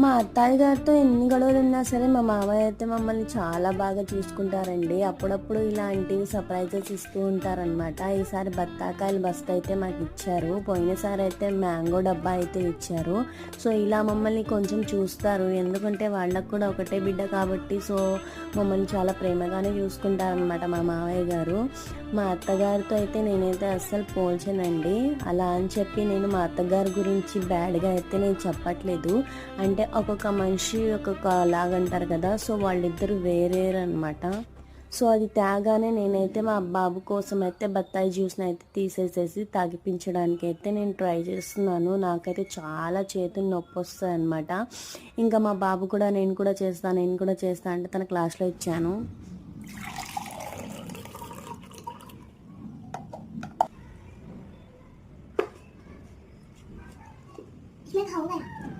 మా అత్తయ్య గారితో ఎన్ని గొడవలున్నా సరే మా మావయ్య అయితే మమ్మల్ని చాలా బాగా చూసుకుంటారండి. అప్పుడప్పుడు ఇలాంటివి సర్ప్రైజెస్ ఇస్తూ ఉంటారనమాట. ఈసారి బత్తాకాయల బస్తా అయితే మాకు ఇచ్చారు. పోయినసారి అయితే మ్యాంగో డబ్బా అయితే ఇచ్చారు. సో ఇలా మమ్మల్ని కొంచెం చూస్తారు. ఎందుకంటే వాళ్ళకు కూడా ఒకటే బిడ్డ కాబట్టి సో మమ్మల్ని చాలా ప్రేమగానే చూసుకుంటారనమాట మా మావయ్య గారు. మా అత్తగారితో అయితే నేనైతే అస్సలు పోల్చనండి. అలా అని చెప్పి నేను మా అత్తగారి గురించి బ్యాడ్గా అయితే నేను చెప్పట్లేదు. అంటే ఒక్కొక్క మనిషి ఒక్కొక్క లాగంటారు కదా, సో వాళ్ళిద్దరు వేరేరనమాట. సో అది తేగానే నేనైతే మా బాబు కోసం అయితే బత్తాయి జ్యూస్ని అయితే తీసేసేసి తాగిపించడానికి అయితే నేను ట్రై చేస్తున్నాను. నాకైతే చాలా చేతులు నొప్పి వస్తాయి అనమాట. ఇంకా మా బాబు కూడా నేను కూడా చేస్తాను అంటే తన క్లాస్లో ఇచ్చాను.